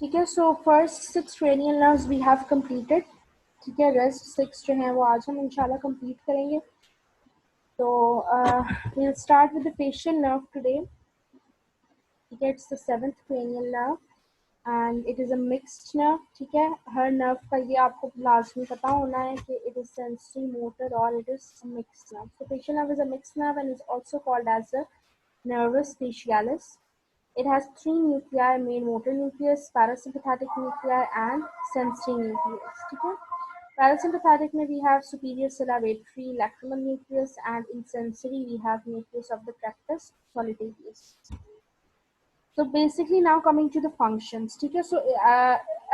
ठीक है। So first 6 cranial nerves we have completed। ठीक है, रेस्ट 6 जो है वो आज हम इंशाल्लाह कंप्लीट करेंगे। तो we'll start with the facial nerve today। ठीक है, it's the 7th cranial nerve and it is a mixed nerve। ठीक है, हर nerve का ये आपको लाजमी पता होना है कि it is sensory, motor or it is a mixed nerve। So facial nerve is a mixed nerve and is also called as the nervus facialis। It has 3 nuclei: main motor nucleus, parasympathetic nuclei and sensory nucleus। ठीक है, parasympathetic में we have superior salivatory lacrimal nucleus and in sensory we have nucleus of the tractus solitarius। So basically now coming to the functions। ठीक है, so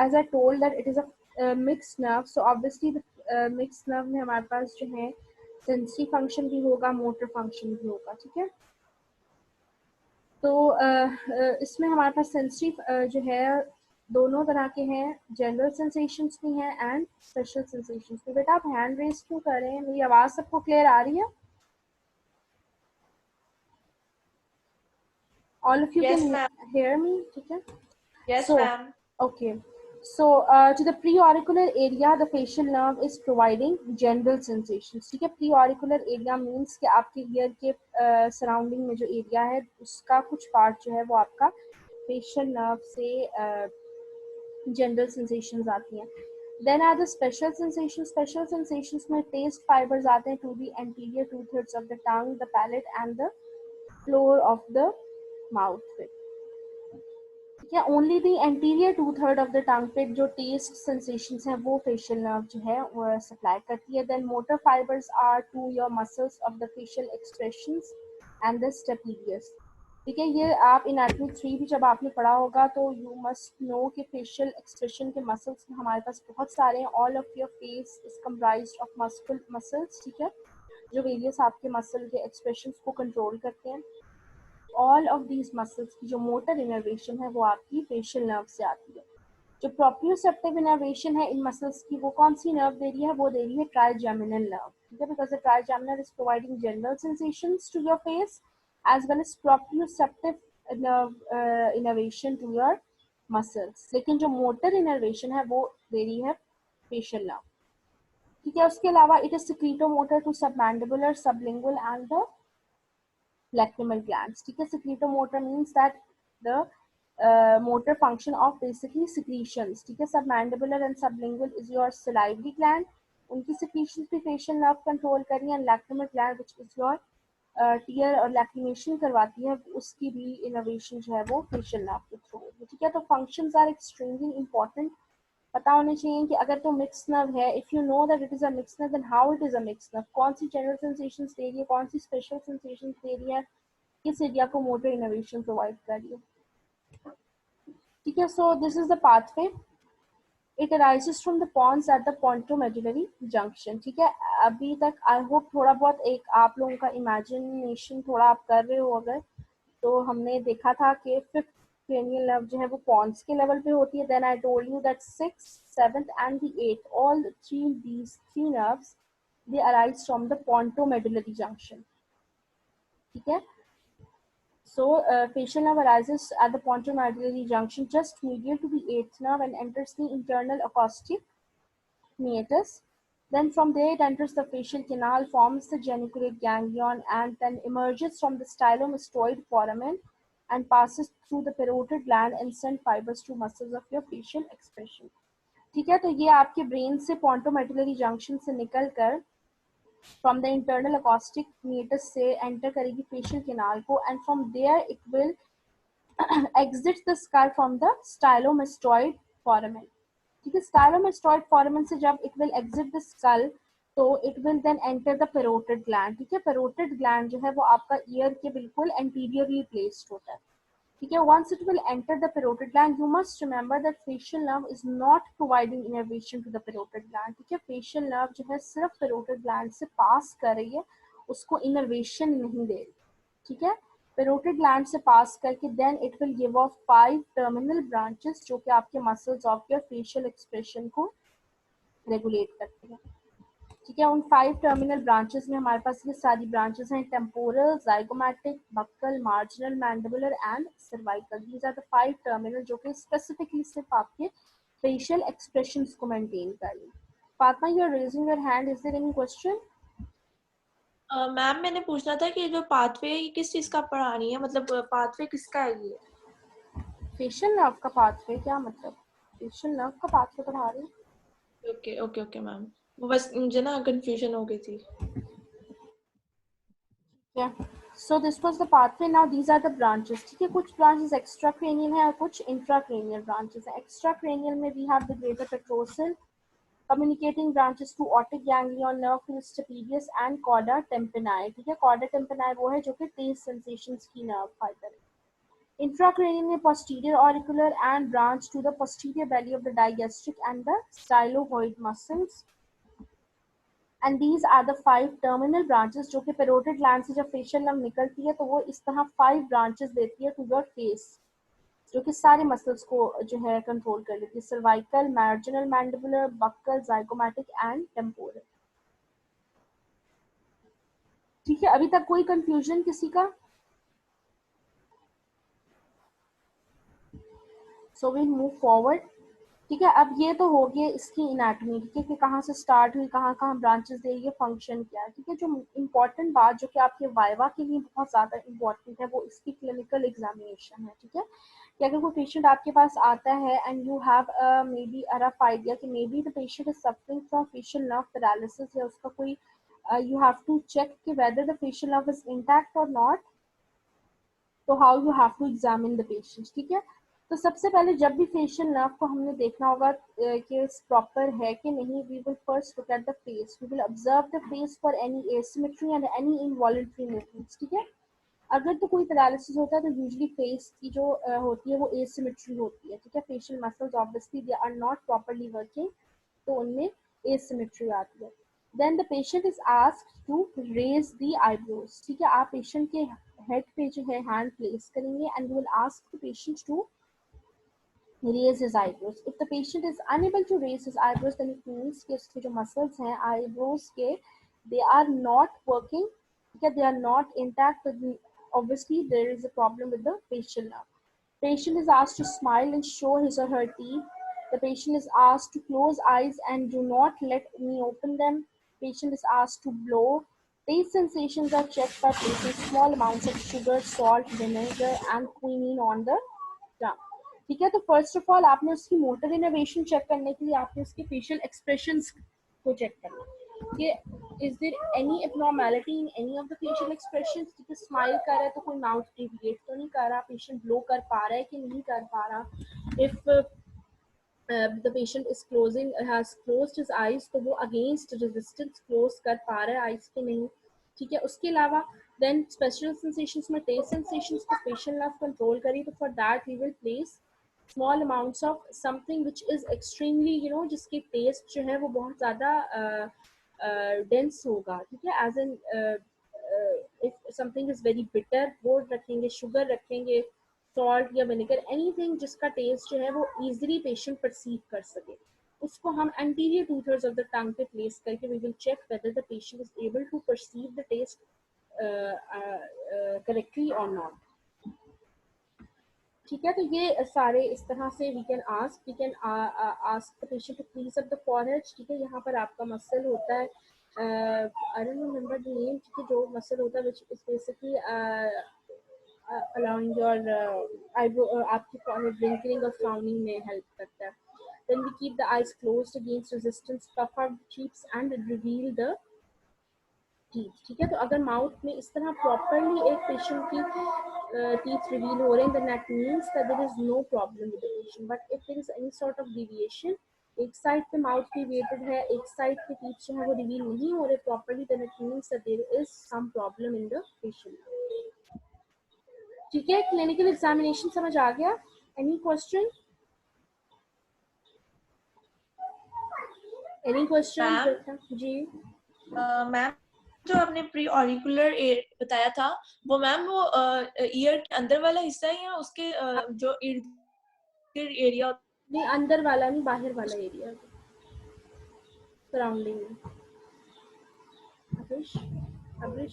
as I told that it is a mixed nerve, so obviously the mixed nerve में हमारे पास जो है sensory function भी होगा, motor function भी होगा। ठीक है, तो इसमें हमारे पास सेंसरी जो है दोनों तरह के हैं, जनरल सेंसेशंस भी हैं एंड स्पेशल सेंसेशंस भी। बेटा आप हैंड रेज क्यों कर रहे हैं? मेरी आवाज़ सबको क्लियर आ रही है? All of you can hear me? ठीक है, Yes, so ma'am. okay, so to the preauricular area the facial nerve is providing general sensations। ठीक है, preauricular area means कि आपके ईयर के सराउंडिंग में जो एरिया है उसका कुछ पार्ट जो है वो आपका facial nerve से जनरल सेंसेशंस आती हैं। Then are the special sensations. Special sensations में टेस्ट फाइबर्स आते हैं to the anterior 2/3 of the tongue, the palate and the floor of the mouth. ठीक है, only the anterior 2/3 of the tongue पे जो test sensations हैं वो facial nerve जो है वो सप्लाई करती है। Then motor fibres are to your muscles of the facial expressions and the stapedius. ठीक है, ये आप एनाटॉमी 3 भी जब आपने पढ़ा होगा तो यू मस्ट नो कि फेशियल एक्सप्रेशन के मसल्स हमारे पास बहुत सारे हैं। All of your face is comprised of muscular muscles. ठीक है, जो वेरियस आपके मसल के एक्सप्रेशंस को कंट्रोल करते हैं। ऑल ऑफ दीज मसल्स की जो मोटर इनर्वेशन है वो आपकी फेशियल नर्व से आती है। जो प्रोप्रियोसेप्टिव इनर्वेशन है इन मसल्स की वो कौन सी नर्व दे रही है? वो दे रही है ट्राइजेमिनल नर्व। ठीक है, because the trigeminal is providing general sensations to your face as well as proprioceptive innervation to your muscles. लेकिन जो मोटर इनर्वेशन है वो दे रही है फेशियल नर्व। ठीक है, उसके अलावा it is secretomotor to submandibular, sublingual and the lacrimal glands। ठीक है, secretomotor means that the motor function of basically secretions। ठीक है, submandibular and sublingual is your salivary gland, उनकी secretions भी facial nerve control कर रही है। lacrimal gland which is your tear और lacrimation करवाती है, उसकी भी innervation जो है वो facial nerve के through होगी। ठीक है, तो functions are extremely important, पता होने चाहिए कि अगर तो मिक्स नर्व है, if you know that it is a mix nerve then how it is a mix nerve, कौन सी जनरल सेंसेशंस दे रही है, कौन सी स्पेशल सेंसेशंस दे रही है, किस एरिया को मोटर इनोवेशन प्रोवाइड कर रही है। ठीक है, so this is the pathway. It arises from the pons at the pontomedullary junction. ठीक है, अभी तक आई होप थोड़ा बहुत एक आप लोगों का इमेजिनेशन थोड़ा आप कर रहे हो अगर, तो हमने देखा था कि 5th cranial nerve जो है वो पॉन्स के लेवल पे होती है। Then I told you that 6th, 7th and the 8th all these three nerves they arise from the pontomedullary junction। ठीक है, so facial nerve arises at the pontomedullary junction just medial to the 8th nerve and enters the internal acoustic meatus। Then from there it enters the facial canal, forms the geniculate ganglion and then emerges from the stylomastoid foramen and passes through the parotid gland and send fibers to muscles of your facial expression। ठीक है, तो ये आपके brain से पोंटोमेडुलरी junction से निकल कर from the internal acoustic meatus से एंटर करेगी फेशियल कैनाल को and from there it will exits the skull from the stylomastoid foramen। ठीक है, stylomastoid foramen से जब it will exit the skull तो it will then enter the parotid gland। ठीक है, parotid gland जो है वो आपका ईयर के बिल्कुल anteriorly placed होता है। ठीक है, once it will enter the parotid gland you must remember that facial nerve is not providing innervation to the parotid gland। ठीक है, facial nerve जो है सिर्फ parotid gland से पास कर रही है, उसको innervation नहीं दे रही। ठीक है, parotid gland से पास करके then it will give off 5 terminal branches जो कि आपके muscles of your facial expression को regulate करते हैं। ठीक है। उन 5 टर्मिनल ब्रांचेस में हमारे पास ये सारी ब्रांचेस हैं, temporal, zygomatic, buccal, marginal mandibular and cervical. These are the 5 terminal जो कि स्पेसिफिकली सिर्फ आपके फेशियल एक्सप्रेशंस को मेंटेन करें। Fatima, you are raising your hand, is there any question? Ma'am मैंने पूछना था कि जो पाथवे है किस चीज का पढ़ा रही है, मतलब पाथवे किसका है ये? फेशियल नर्व का पाथवे? क्या मतलब? फेशियल नर्व का पाथवे पढ़ा रही? ओके ओके ओके मैम, वो बस मुझे ना कंफ्यूजन हो गई थी। Yeah. So this was the pathway. Now these are the branches. ठीक है, कुछ branches extracranial है और कुछ intracranial branches है। Extracranial में we have the greater petrosal, communicating branches to otic ganglion, nerve to stapedius and cauda tympani। ठीक है, cauda tympani वो है जो कि taste sensations की nerve fiber है। Intracranial में posterior auricular and branch to the posterior belly of the digastric and the styloid muscles। And these are the 5 terminal branches जो कि पेरोटिड ग्लैंड से जब फेशियल नर्व निकलती है तो वो इस तरह 5 ब्रांचेस देती है टू योर फेस, जो कि सारे मसल्स को जो है कंट्रोल कर लेती है। Cervical, marginal mandibular, buccal, zygomatic and temporal. ठीक है, अभी तक कोई कंफ्यूजन किसी का? So will move forward. ठीक है, अब ये तो हो गया इसकी इनाटमी, ठीक है, कि कहाँ से स्टार्ट हुई, कहाँ कहाँ ब्रांचेस दे रही है, फंक्शन क्या है। ठीक है, जो इम्पोर्टेंट बात जो कि आपके वाइवा के लिए बहुत ज़्यादा इम्पोर्टेंट है वो इसकी क्लिनिकल एग्जामिनेशन है। ठीक है, कि अगर कोई पेशेंट आपके पास आता है and you have maybe a rough idea कि maybe the patient is suffering from facial nerve paralysis, या उसका कोई यू हैव टू चेक कि whether the facial nerve is intact और नॉट, तो how you have to examine the patient. ठीक है, तो सबसे पहले जब भी फेशियल नर्व को हमने देखना होगा कि प्रॉपर है कि नहीं, we will first look at the face, we will observe the face for any asymmetry and any involuntary movements. ठीक है, अगर तो कोई पैरालिसिस होता है तो यूजुअली फेस की जो होती है वो एसिमेट्री होती है। ठीक है, facial muscles obviously they are not properly working, तो उनमें एसिमेट्री आती है। Then the patient is asked to raise the eyebrows. ठीक है, आप पेशेंट के हेड पे जो है हैंड प्लेस करेंगे and you will ask the patient to raise his eyebrows. If the patient is unable to raise his eyebrows, then it means कि उसके जो muscles हैं eyebrows के, they are not working, okay, they are not intact, obviously there is a problem with the facial nerve. Patient is asked to smile and show his or her teeth. The patient is asked to close eyes and do not let me open them. Patient is asked to blow. Taste sensations are checked by placing small amounts of sugar, salt, vinegar and quinine on the tongue। ठीक है, तो first of all आपने उसकी motor innovation check करने के लिए आपने उसके फेशियल एक्सप्रेशंस को चेक करना कि is there any abnormality in any of the facial expressions. ठीक है, स्माइल कर रहा है तो कोई माउथ डेविएट तो नहीं कर रहा, पेशेंट ब्लो कर पा रहा है कि नहीं कर पा रहा। If the patient is closing has closed his eyes तो वो against resistance close कर पा रहा है आइज के नहीं। ठीक है, उसके अलावा then special sensations में taste sensations को facial nerve control करी, तो for that we will place small amounts of something which is extremely जिसकी taste जो है वो बहुत ज़्यादा dense होगा। ठीक है, as in if something is very bitter वो रखेंगे, sugar रखेंगे, सॉल्ट या विनेगर, एनीथिंग जिसका टेस्ट जो है वो इजीली पेशेंट परसीव कर सके, उसको हम anterior two thirds of the tongue पे प्लेस करके we will check whether the patient is able to perceive the taste correctly और नॉट। ठीक है, तो ये सारे इस तरह से we can ask the patient to please up the forehead. ठीक है, यहाँ पर आपका मसल होता है, I don't remember the name, ठीक है, जो मसल होता है which is basically allowing your eyebrow आपकी forehead wrinkling और frowning में help करता है। Then we keep the eyes closed against resistance, puff up cheeks and reveal the teeth। ठीक है, तो अगर माउथ में इस तरह प्रॉपरली एक पेशेंट की teeth reveal हो रहे हैं, then that means that there is no problem with the patient। But if there is any sort of deviation, एक साइड पे माउथ डिविएटेड है, एक साइड पे टीथ जो है वो रिवील नहीं हो रहे properly, then it means that there is some problem in the patient। ठीक है, क्लिनिकल एग्जामिनेशन समझ आ गया? Any question? Any question ma'am ji? Ma'am जो आपने प्री ऑरिकुलर बताया था वो मैम वो ईयर के अंदर वाला हिस्सा है या उसके जो इर्द गिर्द एरिया? नहीं, अंदर वाला नहीं, बाहर वाला एरिया सराउंडिंग में। अब्रिश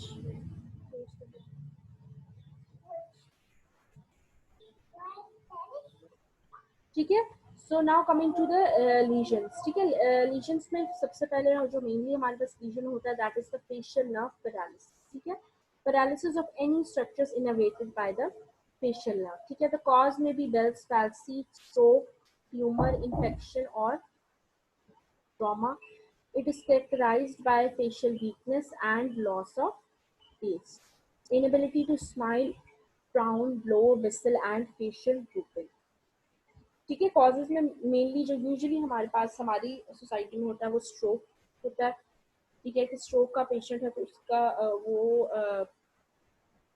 ठीक है। So now coming to the lesions, ठीक है। लीजन्स में सबसे पहले जो मेनली हमारे पास लीजन होता है that is the facial nerve paralysis, ठीक है। Paralysis of any structures innervated by the facial nerve, ठीक है। The cause may be Bell's palsy, stroke, tumour, infection और trauma. It is characterized by facial weakness and loss of taste, inability to smile, frown, blow, whistle, and facial drooping. ठीक है। Causes में mainly जो usually हमारे पास हमारी society में होता है वो स्ट्रोक होता है, ठीक है। कि स्ट्रोक का पेशेंट है तो उसका वो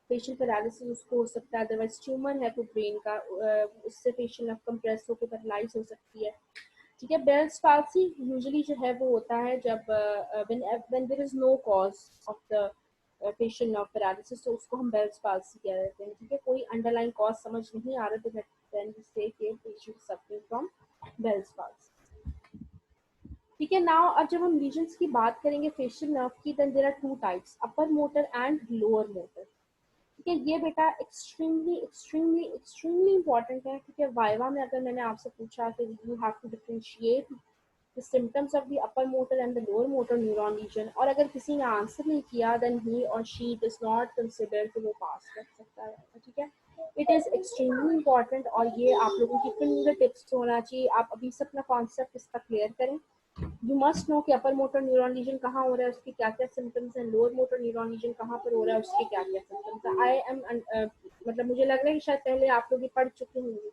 फेशियल पैरालिसिस उसको हो सकता है, अदरवाइज ट्यूमर है तो ब्रेन का, उससे फेशियल नर्व कंप्रेस होकर पैरालाइज हो सकती है, ठीक है। बेल्स पाल्सी यूजुअली जो है वो होता है जब when there is no cause of the facial nerve paralysis, तो उसको हम बेल्स पाल्सी कह देते हैं, ठीक है। कोई अंडरलाइन कॉज समझ नहीं आ रहा तो देन वी से कि patient suffering from Bell's palsy, ठीक है। नाउ अब जब हम लीजन्स की बात करेंगे फेशियल नर्व की, then there are two types, upper motor and lower motor, ठीक है। ये बेटा एक्सट्रीमली एक्सट्रीमली एक्सट्रीमली इंपॉर्टेंट है, ठीक है। वाइवा में अगर मैंने आपसे पूछा कि you have to differentiate the symptoms of the upper motor and the lower motor neuron lesion, और अगर किसी ने आंसर नहीं किया देन ही और शी डज नॉट कंसिडर कि वो पास कर सकता है, ठीक है। इट इज़ एक्सट्रीमली इंपॉर्टेंट और ये आप लोगों की फिंगर टिप्स होना चाहिए। आप अभी से अपना कॉन्सेप्ट इसका क्लियर करें। यू मस्ट नो कि अपर मोटर न्यूरॉन लीजन कहाँ हो रहा है, उसके क्या क्या सिम्टम्स हैं, लोअर मोटर न्यूरॉन लीजन कहाँ पर हो रहा है, उसके क्या क्या सिम्टम्स हैं। आई एम मतलब मुझे लग रहा है कि शायद पहले आप लोग ये पढ़ चुके होंगे,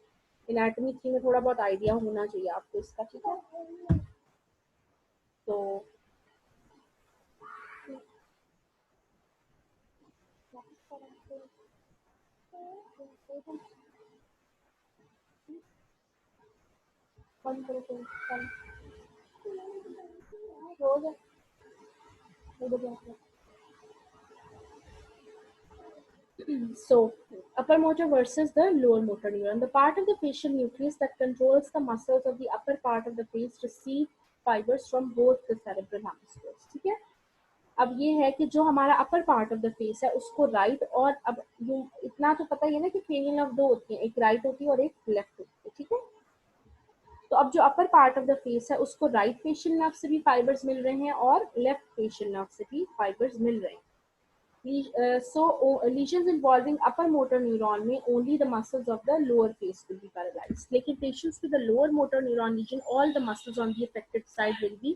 एनाटॉमी 3 में थोड़ा बहुत आइडिया होना चाहिए आपको इसका, ठीक है। तो बंद करो हो गया। So, upper motor versus the lower motor neuron. The part of the facial nucleus that controls the muscles of the upper part of the face receive fibers from both the cerebral hemispheres. ठीक है। अब ये है कि जो हमारा अपर part of the face है उसको राइट, और अब इतना तो पता ही है ना कि फेशियल नर्व दो होती है, एक राइट होती है और एक लेफ्ट होती है, ठीक है। तो अब जो अपर पार्ट ऑफ द फेस है उसको राइट फेशियल नर्व से भी फाइबर्स मिल रहे हैं और लेफ्ट फेशियल नर्व से भी फाइबर्स मिल रहे हैं। So lesions involving upper motor neuron में only the muscles of the lower face will be paralyzed. लेकिन patients with the lower motor neuron lesion, all the muscles on the affected side will be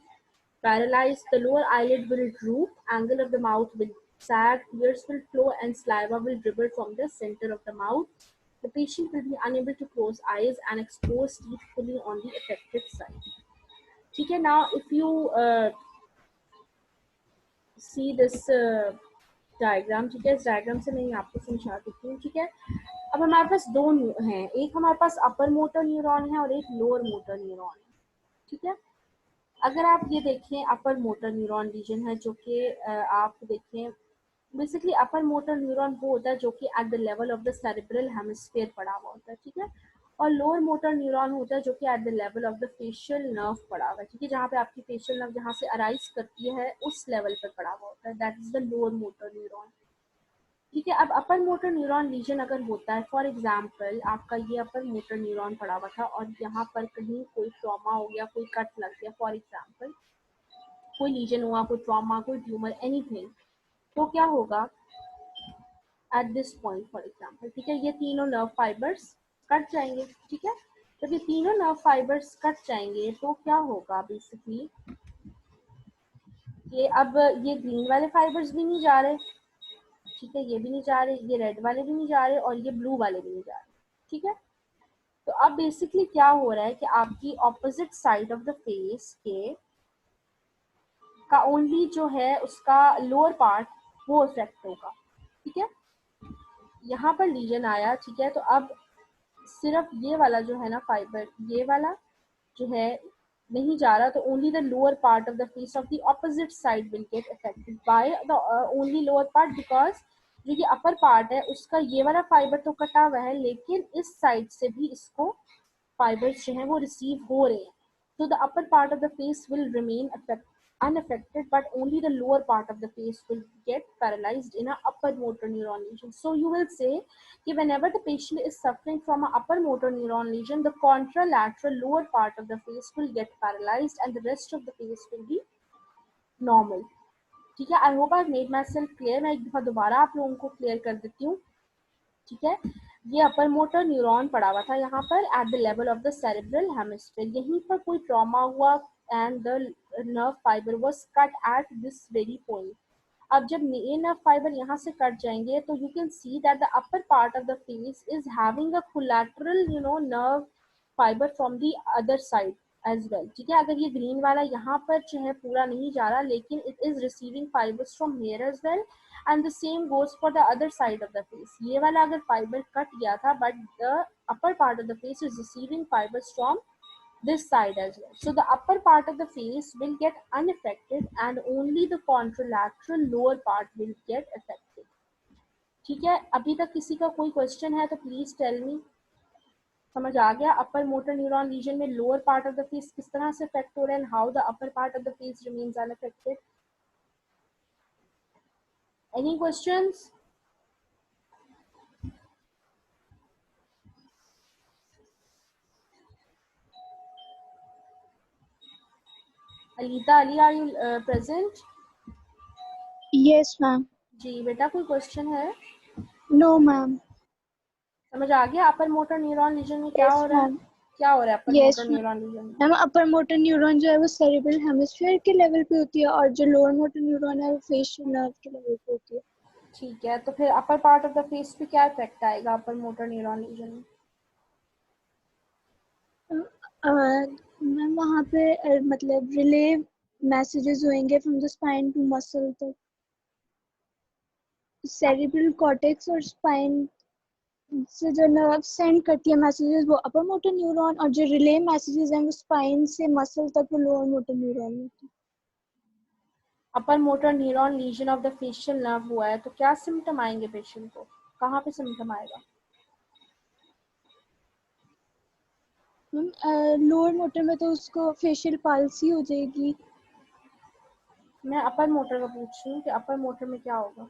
paralyzed. The lower eyelid will droop, angle of the mouth will sag, tears will flow, and saliva will dribble from the center of the mouth. The patient will be unable to close eyes and expose teeth fully on the affected side. ठीक है। Now if you see this diagram, ठीक है, इस diagram से मैं आपको समझा देती हूँ, ठीक है। अब हमारे पास दो हैं, एक हमारे पास अपर मोटर न्यूरॉन है और एक लोअर मोटर न्यूरॉन है, ठीक है। अगर आप ये देखें अपर मोटर न्यूरॉन रीजन है जो कि आप देखें बेसिकली अपर मोटर न्यूरॉन वो होता है जो कि eight the level of the cerebral hemisphere पड़ा हुआ होता है, ठीक है। और लोअर मोटर न्यूरॉन होता है जो कि eight the level of the facial nerve पड़ा हुआ है, ठीक है। जहाँ पे आपकी फेशियल नर्व जहाँ से अराइज करती है उस लेवल पर पड़ा हुआ होता है, that is the lower motor neuron, ठीक है। अब अपर मोटर न्यूरॉन लीजन अगर होता है, फॉर एग्जांपल आपका ये अपर मोटर न्यूरॉन पड़ा हुआ था और यहाँ पर कहीं कोई ट्रॉमा हो गया, कोई कट लग गया, फॉर एग्जांपल कोई लीजन हुआ, कोई ट्रॉमा, कोई ट्यूमर, एनीथिंग, तो क्या होगा eight this point for example, ठीक है, ये तीनों नर्व फाइबर्स कट जाएंगे, ठीक है। जब ये तीनों नर्व फाइबर्स कट जाएंगे तो क्या होगा बेसिकली, ये अब ये ग्रीन वाले फाइबर्स भी नहीं जा रहे, ठीक है, ये भी नहीं जा रहे, ये रेड वाले भी नहीं जा रहे और ये ब्लू वाले भी नहीं जा रहे, ठीक है। तो अब बेसिकली क्या हो रहा है कि आपकी opposite side of the face के का ओनली जो है उसका लोअर पार्ट वो इफेक्ट होगा, ठीक है। यहाँ पर लीजन आया, ठीक है, तो अब सिर्फ ये वाला जो है ना फाइबर, ये वाला जो है नहीं जा रहा, तो only the lower part of the face of the opposite side will get affected by the only lower part, because जो ये अपर पार्ट है उसका ये वाला फाइबर तो कटा हुआ है लेकिन इस साइड से भी इसको फाइबर्स जो है वो रिसीव हो रहे हैं, तो the upper part of the face will remain affected, unaffected, but only the lower part of the face will get paralyzed in a upper motor neuron lesion. So you will say that whenever the patient is suffering from an upper motor neuron lesion, the contralateral lower part of the face will get paralyzed and the rest of the face will be normal. ठीक है, I hope I made my self clear. मैं एक दफा दोबारा आप लोगों को clear कर देती हूँ. ठीक है, ये अपर मोटर न्यूरॉन पड़ा हुआ था यहाँ पर eight the level of the cerebral hemisphere. यहीं पर कोई ट्रॉमा हुआ and the nerve fibre was cut at this very point. अब जब ये नर्व फाइबर यहाँ से कट जाएंगे तो you can see that the upper part of the face is having a collateral nerve fibre from the other side as well. ठीक है, अगर ये ग्रीन वाला यहाँ पर जो है पूरा नहीं जा रहा, लेकिन it is receiving fibres from here as well and the same goes for the other side of the face. ये वाला अगर फाइबर कट गया था, but the upper part of the face is receiving fibers from this side as well. So the upper part of the face will get unaffected and only the contralateral lower part will get affected. ठीक है, अभी तक किसी का कोई question है तो please tell me. समझ आ गया अपर मोटर न्यूरॉन रीजन में lower part of the face किस तरह से अफेक्ट हो रहा है and how the upper part of the face remains unaffected. Any questions? Alita Ali, are you present? Yes, ma'am. जी बेटा, कोई क्वेश्चन है? No, ma'am. समझ आ गया अपर मोटर न्यूरॉन रीजन में क्या Yes, हो रहा है? ma'am. क्या हो रहा है upper Yes, motor ma'am. Neuron region में? मैम अपर मोटर न्यूरॉन जो है वो सेरेब्रल हेमिस्फीयर के लेवल पे होती है और जो लोअर मोटर न्यूरॉन है वो फेशियल नर्व के लेवल पे होती है. ठीक है, तो फिर upper part of the face पे क्या इफेक्ट आएगा अपर मोटर न्यूरॉन रीजन में? मैम वहाँ पे मतलब रिले मैसेजेस होंगे from the spine to muscle तक. सेरेब्रल कॉर्टेक्स और स्पाइन से जो नर्व सेंड करती है मैसेजेस वो अपर मोटर न्यूरॉन, और जो रिले मैसेजेस हैं वो स्पाइन से मसल तक वो लोअर मोटर न्यूरॉन होती है. अपर motor neuron legion of the facial nerve हुआ है तो क्या सिम्टम आएंगे पेशेंट को? कहाँ पे सिम्टम आएगा? लोअर मोटर में तो उसको फेशियल पाल्सी हो जाएगी. मैं अपर मोटर का पूछ रही हूँ कि अपर मोटर में क्या होगा?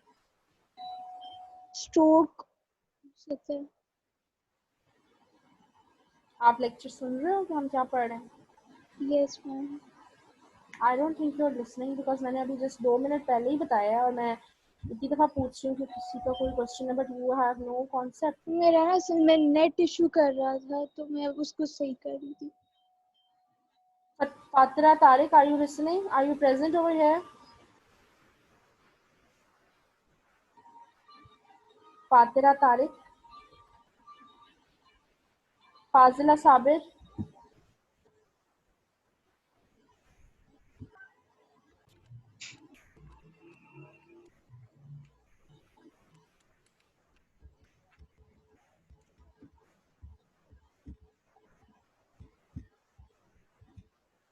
स्ट्रोक सकता है. आप लेक्चर सुन रहे हो कि हम क्या पढ़ रहे हैं? Yes ma'am. I don't think you are listening because मैंने अभी जस्ट 2 मिनट पहले ही बताया है और मैं इतनी दफ़ा पूछ रही हूँ कि किसी का कोई क्वेश्चन है but you have no concept. मेरा ना असल में नेट इशू कर रहा था तो मैं उसको सही कर रही थी. Fatira Tariq, are you listening? Are you present over here? Fatira Tariq, Fazila Sabir.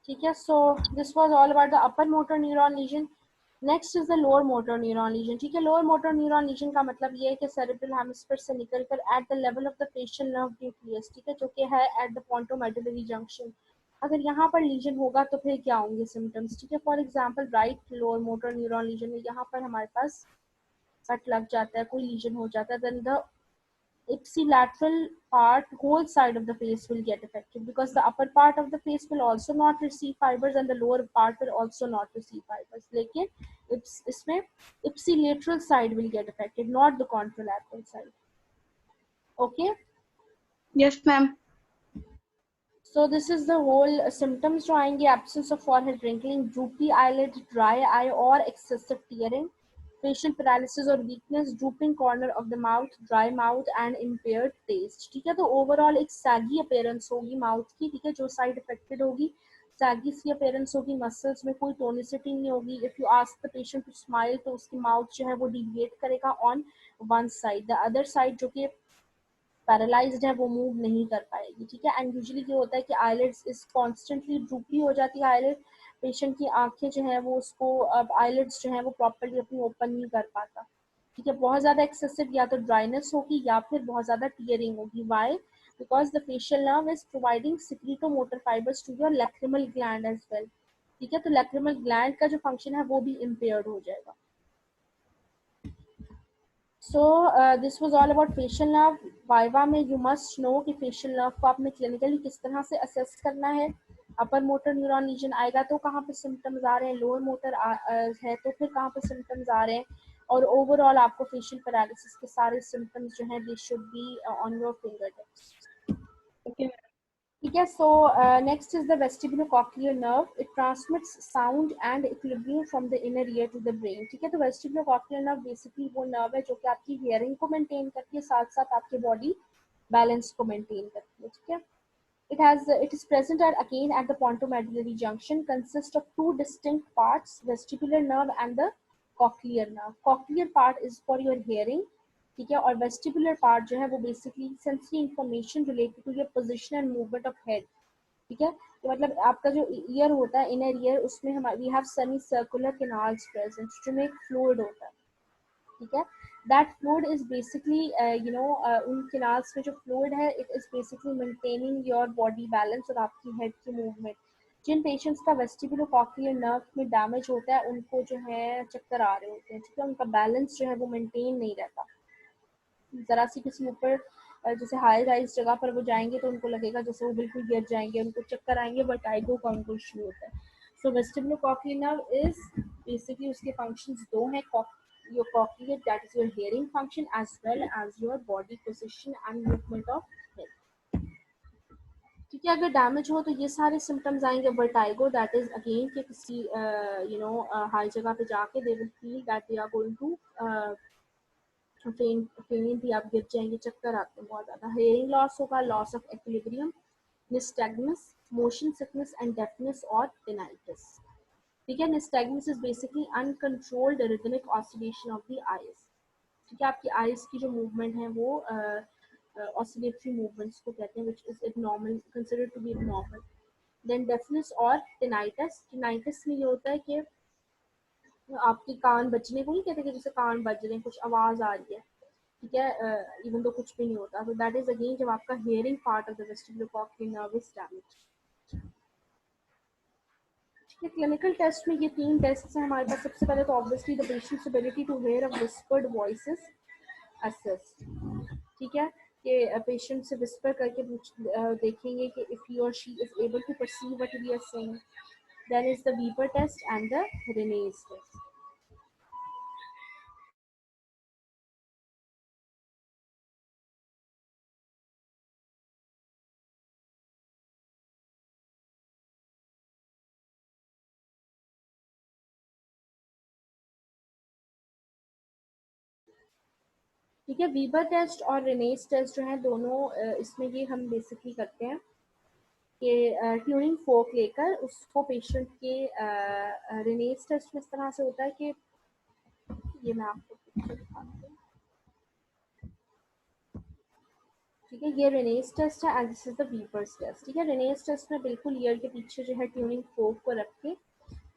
ठीक है, so this was all about the upper motor neuron lesion. Next is the lower motor neuron legion. ठीक है, lower motor neuron legion का मतलब ये है कि cerebral hemisphere से निकलकर eight the level of the facial nerve nucleus, ठीक है, जो कि है एट द पोंटोमेडुलरी जंक्शन. अगर यहाँ पर लीजन होगा तो फिर क्या होंगे सिम्टम्स? ठीक है, for example right lower motor neuron legion में यहाँ पर हमारे पास कट लग जाता है, कोई लीजन हो जाता है, then the ipsilateral part, whole side of the face will get affected because the upper part of the face will also not receive fibers and the lower part will also not receive fibers. लेकिन इसमें ipsilateral side will get affected, not the contralateral side. Okay? Yes ma'am. So this is the whole symptoms जो आएंगे: absence of forehead wrinkling, droopy eyelid, dry eye or excessive tearing, facial paralysis और weakness, drooping corner of the mouth, dry mouth and impaired taste. ठीक है, तो overall एक saggy appearance होगी mouth की. ठीक है, जो साइड अफेक्टेड होगी saggy सी appearance होगी, मसल्स में कोई टोनिसिटी नहीं होगी. If you ask the patient to smile तो उसकी माउथ जो है वो डिविएट करेगा on one side, the other side जो कि पैरालाइज्ड है वो मूव नहीं कर पाएगी. ठीक है, एंड यूजुअली ये होता है कि आईलिड्स इज कॉन्स्टेंटली ड्रूपी हो जाती है आईलिड. पेशेंट की आंखें जो है वो उसको अब आईलिड्स जो है वो प्रॉपर्ली अपनी ओपन नहीं कर पाता. ठीक है, बहुत ज़्यादा एक्सेसिव या तो ड्राइनेस होगी या फिर बहुत ज़्यादा टीयरिंग होगी. Why? Because the facial nerve is providing secretomotor fibres to your lacrimal gland as well. ठीक है, तो लैक्रिमल ग्लैंड का जो फंक्शन है वो भी इम्पेयर्ड हो जाएगा। So this was all about facial nerve. Viva में यू मस्ट नो कि फेशियल नर्व को आपने क्लिनिकली किस तरह से असेस करना है। अपर मोटर न्यूरॉन लीजन आएगा तो कहाँ पे सिम्टम्स आ रहे हैं, लोअर मोटर है तो फिर कहाँ पे सिम्टम्स आ रहे हैं, और ओवरऑल आपको फेशियल पैरालिसिस के सारे सिम्टम्स जो हैं they should be on your finger tips. Okay. ठीक है, so next is the vestibulocochlear nerve. It transmits sound and equilibrium from the inner ear to the brain. ठीक है, तो वेस्टिबुलोकॉक्लियर नर्व बेसिकली वो नर्व है जो कि आपकी हियरिंग को मेंटेन करती है, साथ साथ आपके बॉडी बैलेंस को मेंटेन करती है। ठीक है, it is present at the pontomedullary junction, consists of two distinct parts, vestibular nerve and the cochlear nerve. Cochlear part is for your hearing, ठीक है, और वेस्टिबुलर पार्ट जो है वो basically sensory information related to your position and movement of head. ठीक है, तो मतलब आपका जो ईयर होता है, इनर ईयर, उसमें हम we have semi circular canals present जो में एक फ्लूइड होता है। ठीक है, दैट फ्लूइड इज बेसिकली उन कैनाल्स में जो फ्लूइड है it is basically maintaining your body balance और आपकी हेड की मूवमेंट। जिन पेशेंट्स का वेस्टिबुलोकॉक्लियर नर्व में डैमेज होता है उनको जो है चक्कर आ रहे होते हैं। ठीक है, उनका बैलेंस जो है वो मेंटेन नहीं रहता। ज़रा सी किसी ऊपर जैसे हाई राइज जगह पर वो जाएंगे तो उनको लगेगा जैसे वो बिल्कुल गिर जाएंगे, उनको चक्कर आएंगे, वर्टाइगो का उनको इशू होता है। सो वेस्टिबुलोकॉक्लियर नर्व इज बेसिकली उसके फंक्शंस दो हैं, your cochlear, that is your hearing function, as well as your body position and movement of head। ठीक है, अगर डैमेज हो तो ये सारे सिम्टम्स आएंगे। वर्टाइगो, दैट इज अगेन कि किसी हाई जगह पे जाके they will feel that they are going to faint भी, आप गिर जाएंगे, चक्कर आते हैं बहुत ज़्यादा। हेयरिंग लॉस होगा, loss of equilibrium, nystagmus, motion sickness and deafness और टिनाइटिस। ठीक है, nystagmus is basically uncontrolled rhythmic oscillation of the eyes. ठीक है, आपकी आईज की जो मूवमेंट है वो ऑसिलेटरी मूवमेंट्स को कहते हैं, which is abnormal, considered to be abnormal. Then deafness और टिनाइटिस। टिनाइटिस में ये होता है कि आपके कान बजने को नहीं कहते कि जैसे कान बज रहे हैं, कुछ आवाज़ आ रही है। ठीक है, इवन तो कुछ भी नहीं होता। तो दैट इज अगेन जब आपका hearing part of the vestibulocochlear nerve is damage. ठीक है, क्लिनिकल टेस्ट में ये 3 टेस्ट हैं हमारे पास। सबसे पहले तो obviously the patient's ability to hear a whispered voices assess. ठीक है, कि पेशेंट से विस्पर करके देखेंगे कि इफ ही और she is able to perceive what we are saying. Then is the Weber test and the Rinne test. ठीक है, वीबर टेस्ट और रेनेस टेस्ट जो है दोनों इसमें ये हम बेसिकली करते हैं कि ट्यूनिंग फोक लेकर उसको पेशेंट के रेनेस टेस्ट में इस तरह से होता है कि ये मैं आपको पिक्चर दिखाती हूँ। ठीक है, ये रेनेस टेस्ट है and this is the Weber's test. ठीक है, रेनेस टेस्ट में बिल्कुल ईयर के पीछे जो है ट्यूनिंग फोक को रख के,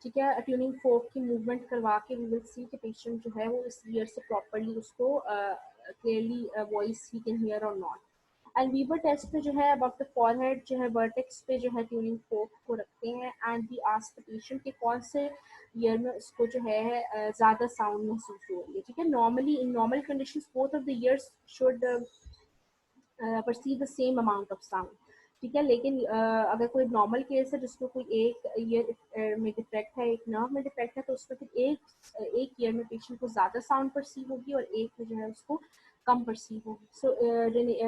ठीक है, ट्यूनिंग फोक की मूवमेंट करवा के वी विल सी कि पेशेंट जो है वो इस ईयर से प्रॉपरली उसको clearly voice he can hear और नॉट। एंड वीवर टेस्ट में जो है अबव द फॉरहेड जो है वर्टेक्स पे जो है ट्यूनिंग फोक को रखते हैं and we ask the patient कि कौन से ईयर में उसको जो है ज़्यादा साउंड महसूस हो रही है। ठीक है, normally in normal conditions both of the years should perceive the same amount of sound. ठीक है, लेकिन अगर कोई नॉर्मल केस है जिसमें कोई एक ईयर में डिफेक्ट है, एक नर्व में डिफेक्ट है, तो उसमें फिर एक ईयर में पेशेंट को ज़्यादा साउंड परसीव होगी और एक में जो है उसको कम परसीव होगी। सो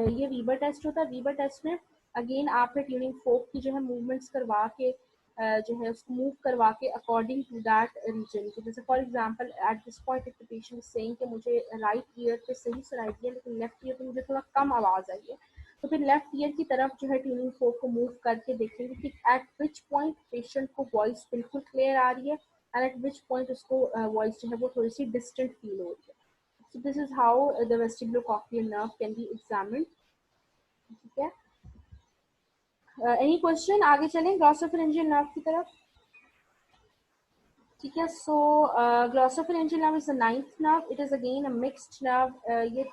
ये वीबर टेस्ट होता है। वीबर टेस्ट में अगेन आपने ट्यूनिंग फोक की जो है मूवमेंट्स करवा के जो है उसको मूव करवा के अकॉर्डिंग टू दैट रीजन। तो जैसे for example at this point if the patient is saying कि मुझे राइट ईयर पे सही सुनाई दिया लेकिन लेफ्ट ईयर पे मुझे थोड़ा कम आवाज़ आई है, तो फिर लेफ्ट ईयर की तरफ जो है ट्यूनिंग फोक को मूव करके देखेंगे कि एट विच पॉइंट पेशेंट को वॉइस बिल्कुल क्लियर आ रही है एंड एट विच पॉइंट उसको वॉइस जो है वो थोड़ी सी डिस्टेंट फील हो रही है। So this is how the vestibulocochlear nerve can be examined. ठीक है, एनी क्वेश्चन? आगे चलें ग्लॉसोफेरिंजियल नर्व की तरफ। ठीक है, so glossopharyngeal nerve is the 9th nerve. It is again a mixed nerve. ये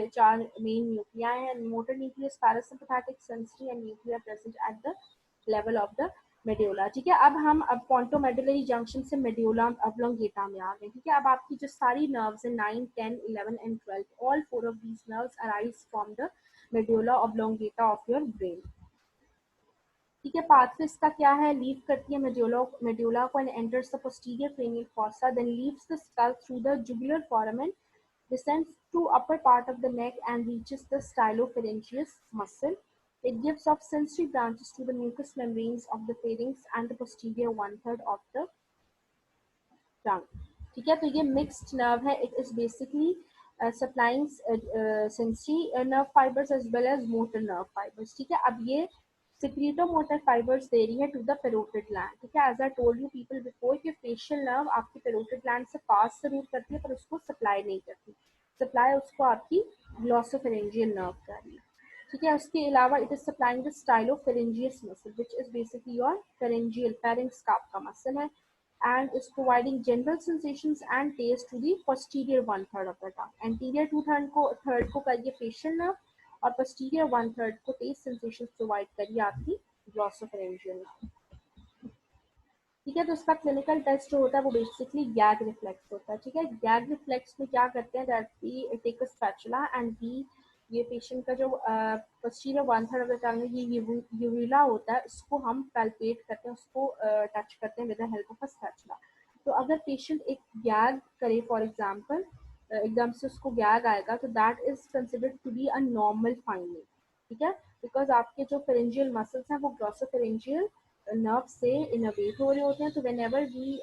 4 मेन न्यूक्लियाई हैं, motor nucleus, parasympathetic, sensory and nuclear present at the level of the medulla. ठीक है, अब पोंटोमेडुलरी जंक्शन से मेड्यूला ऑब्लोंगेटा में आ गए। ठीक है, अब आपकी जो सारी नर्व्स हैं 9, 10, 11 and 12, all 4 of these nerves arise from the medulla oblongata of your brain. ठीक है, पाथवे इसका क्या है, लीव करती है मेड्यूला को and enters the posterior cranial fossa, then leaves the skull through the jugular foramen, descends to upper part of the neck and reaches the stylopharyngeus muscle. It gives off sensory branches to the mucous membranes of the pharynx and the posterior one-third of the tongue. ठीक है, तो ये mixed nerve है। It is basically supplying sensory nerve fibres as well as motor nerve fibres. ठीक है, अब ये secretomotor fibers दे रही है टू द पेरोटिड ग्लैंड। ठीक है, as I told you people before कि फेशियल नर्व आपकी पेरोटिड ग्लैंड से पास जरूर करती है पर उसको सप्लाई नहीं करती, सप्लाई उसको आपकी ग्लॉसोफेरेंजियल नर्व कर रही है। ठीक है, उसके अलावा it is supplying the stylopharyngeus muscle which is basically your pharyngeal pharynx का आपका मसल है, and is providing general sensations and taste to the posterior one third of the tongue. Anterior third को करिए facial nerve और posterior one third को taste sensations provide करिए आपकी glossopharyngeal nerve। ठीक है, तो उसका क्लिनिकल टेस्ट जो होता है वो बेसिकली गैग रिफ्लेक्स होता है। ठीक है, गैग रिफ्लेक्स में क्या करते हैं, that we take a spatula and we ये पेशेंट का जो posterior one third of the tongue ये यूविला होता है उसको हम पैल्पेट करते हैं, उसको टच करते हैं with the help of a spatula. तो अगर पेशेंट एक गैग करे फॉर एग्जांपल, एकदम से उसको गैग आएगा तो that is considered to be a normal finding. ठीक है, बिकॉज आपके जो फेरेंजियल मसल्स हैं वो ग्लॉसोफेरेंजियल नर्व से इनोवेट हो रहे होते हैं, तो whenever we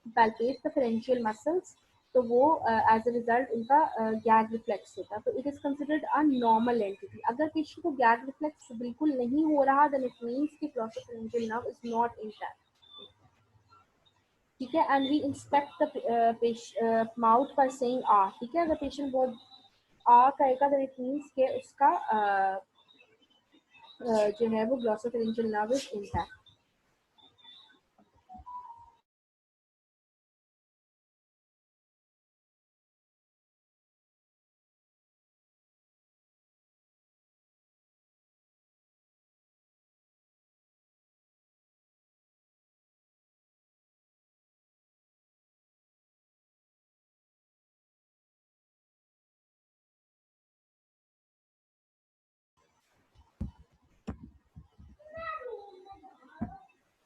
palpate the pharyngeal muscles तो वो एज अ रिजल्ट उनका गैग रिफ्लेक्स होता है, तो it is considered a normal entity. अगर पेशेंट को गैग रिफ्लेक्स बिल्कुल नहीं हो रहा देन इट मीन्स कि glossopharyngeal nerve is not intact. ठीक है, and we inspect the mouth by saying ah. ठीक है, अगर पेशेंट बहुत आ कहेगा देन इट मीन्स के उसका जो है वो ग्लॉसोफेरेंजियल नर्व इज इंटैक्ट।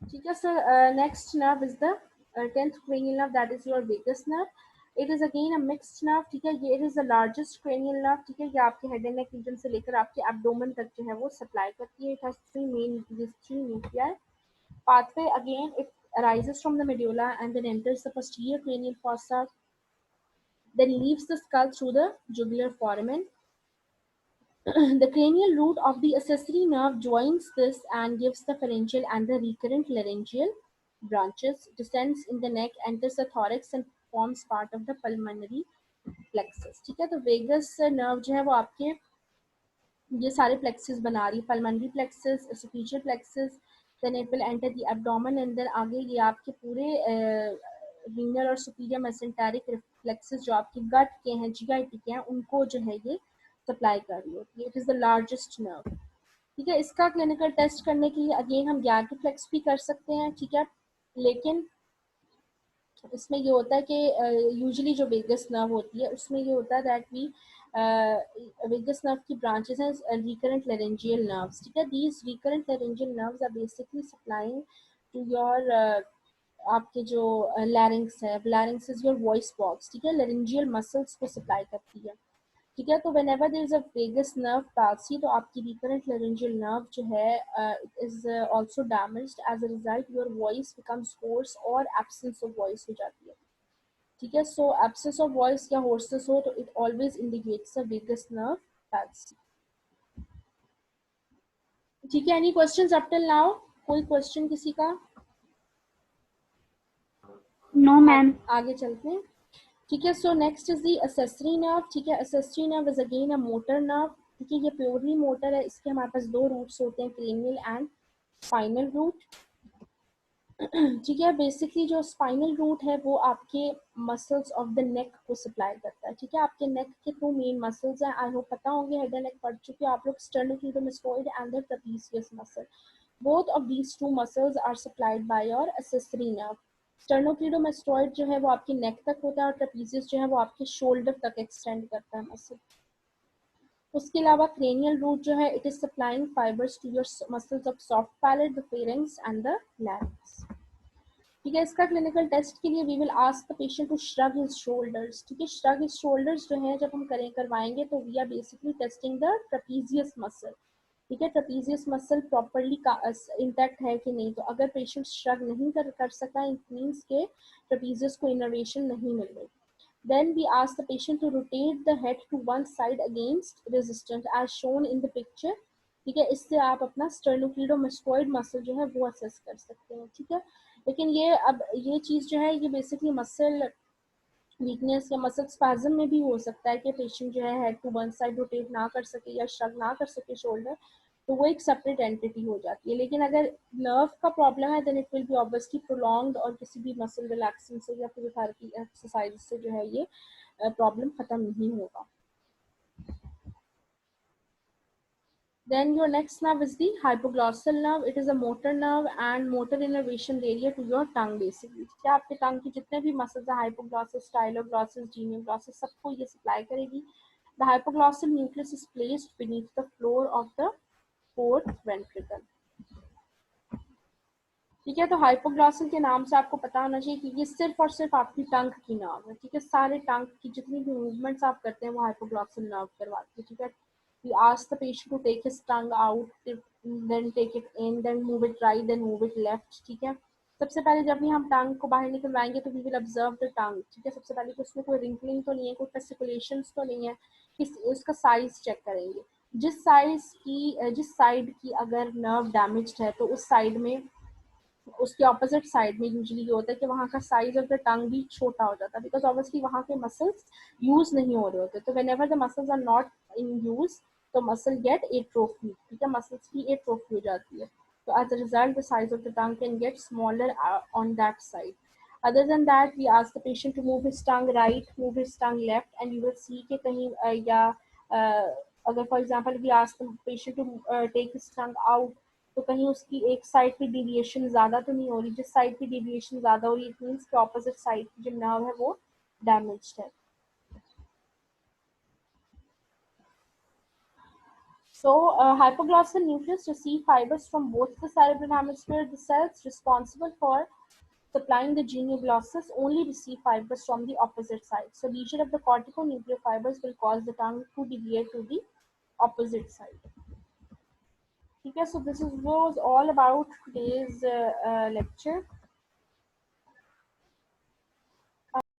ठीक है sir, next nerve is the 10th cranial nerve, that is your vagus nerve. It is again a mixed nerve. ठीक है, ये it is the largest cranial nerve. ठीक है, ये आपके हेड एंड नेक रीजन से लेकर आपके एब्डोमेन तक जो है वो सप्लाई करती है। It has three nuclei. Pathway again it arises from the medulla and then enters the posterior cranial fossa, then leaves the skull through the jugular foramen. The cranial root of the accessory nerve joins this and gives the pharyngeal and the recurrent laryngeal branches, descends in the neck, enters the thorax and forms part of the pulmonary plexus. ठीक है, तो vagus nerve जो है वो आपके ये सारे plexus बना रही है, pulmonary plexus, superior plexus, then it will enter the abdomen and then आगे ये आपके पूरे रीनल और सुपीरियर मेसेंटेरिक रिफ्लेक्सेस जो आपके गट के हैं, जीआईटी के हैं, उनको जो है ये सप्लाई कर रही होती है। It is the largest nerve. ठीक है, इसका क्लिनिकल टेस्ट करने के लिए अगेन हम गैग रिफ्लेक्स भी कर सकते हैं। ठीक है, लेकिन इसमें ये होता है कि यूजुअली जो वेगस नर्व होती है उसमें ये होता है दैट वी वेगस नर्व की ब्रांचेस हैं रिकरेंट लेरेंजियल नर्व्स। ठीक है, these recurrent laryngeal nerves are basically supplying to your आपके जो लैरिंग्स है, larynx is your voice box. ठीक है, लेरेंजियल मसल्स को सप्लाई करती है। ठीक है, तो whenever there is a vagus nerve palsy तो आपकी recurrent laryngeal nerve जो है is also damaged, as a result your voice becomes hoarse और absence of voice हो जाती है। ठीक है, so absence of voice या hoarseness हो तो it always indicates a vagus nerve palsy। ठीक है, any questions up till now? कोई question किसी का? No ma'am. आगे चलते हैं। ठीक है, so next is the accessory nerve। ठीक है, accessory nerve is again a motor nerve. ठीक है, ये प्योरली मोटर है, इसके हमारे पास दो रूट्स होते हैं, क्रेनियल एंड स्पाइनल रूट। ठीक है, बेसिकली जो स्पाइनल रूट है वो आपके मसल्स ऑफ द नेक को सप्लाई करता है। ठीक है, आपके नेक के 2 मेन मसल्स हैं, आई होप पता होंगे, हेड एंड नेक पढ़ चुके हो आप लोग, sternocleidomastoid and the trapezius muscle. Both of these 2 muscles are supplied by your accessory nerve. Sternocleidomastoid जो है वो आपकी नेक तक होता है और ट्रेपेजियस जो है वो आपके शोल्डर तक एक्सटेंड करता है मसल। उसके अलावा क्रेनियल रूट जो है it is supplying fibres to your muscles of soft palate, the pharynx and the larynx. ठीक है, इसका क्लिनिकल टेस्ट के लिए we will ask the patient to shrug his shoulders. ठीक है, श्रग हिज शोल्डर्स जो है जब हम करवाएंगे तो we are basically testing the trapezius muscle. ठीक है, ट्रेपेजियस मसल प्रॉपरली इंटैक्ट है कि नहीं। तो अगर पेशेंट श्रग नहीं कर सका, इट मीन्स के ट्रेपेजियस को इनर्वेशन नहीं मिल रही। Then we ask the patient to rotate the head to one side against resistance as shown in the picture। ठीक है, इससे आप अपना स्टर्नोक्लेडोमास्टोइड मसल जो है वो असेस कर सकते हैं। ठीक है, लेकिन ये चीज़ जो है ये बेसिकली मसल वीकनेस या मसल स्पैज्म में भी हो सकता है कि पेशेंट जो है head to one side rotate ना कर सके या श्रग ना कर सके शोल्डर, तो वो एक सेपरेट एंटिटी हो जाती है। लेकिन अगर नर्व का प्रॉब्लम है then it will be obviously prolonged और किसी भी मसल रिलैक्सिंग से या फिजियोथेरेपी एक्सरसाइज से जो है ये प्रॉब्लम खत्म नहीं होगा। Then your next nerve is the hypoglossal nerve. It is a motor nerve and motor innervation area to your tongue basically। क्या आपके टंग के जितने भी मसल्स हैं, हाइपोग्लॉसस, स्टाइलोग्लॉसस, जीनियोग्लॉसस, सबको ये सप्लाई करेगी। The hypoglossal nucleus is placed beneath the floor of the fourth ventricle। ठीक है, तो हाइपोग्लॉसल के नाम से आपको पता होना चाहिए कि ये सिर्फ और सिर्फ आपकी टंग की नर्व है। ठीक है, सारे टंग की जितनी भी मूवमेंट्स आप करते हैं वो हाइपोग्लॉसल नर्व करवाती है। ठीक है, we ask the patient to take his tongue out, then take it in, then move it right, then move it left। ठीक है, सबसे पहले जब भी हम टंग को बाहर निकलवाएंगे तो we will observe the tongue। ठीक है, सबसे पहले तो उसमें कोई रिंकलिंग तो नहीं है, कोई फेसिकुलेशंस तो नहीं है, उसका साइज चेक करेंगे। जिस साइड की अगर नर्व डैमेज्ड है तो उस साइड में, उसके ऑपोजिट साइड में यूजुअली ये होता है कि वहाँ का साइज ऑफ द टंग भी छोटा हो जाता है, बिकॉज ऑब्वियसली वहाँ के मसल्स यूज नहीं हो रहे होते। तो whenever the muscles are not in use तो मसल गेट एट्रोफी। ठीक है, मसल्स की एट्रोफी हो जाती है, तो as a result the size of the tongue can get smaller on that side. Other than that, we ask the patient to move his tongue right, move his tongue left, and you will see कि कहीं अगर for example we ask the patient to take his tongue out, तो कहीं उसकी एक side पे deviation ज़्यादा तो नहीं हो रही। जिस साइड पे डिविएशन ज़्यादा हो रही है इट मीन्स कि ऑपोजिट साइड की जो नर्व है वो डैमेज्ड है। So, hypoglossal nucleus receive fibers from both the cerebral hemisphere. The cells responsible for supplying the genioglossus only receive fibers from the opposite side. So, lesion of the corticonuclear fibers will cause the tongue to deviate to the opposite side. ठीक है, so this was all about today's lecture।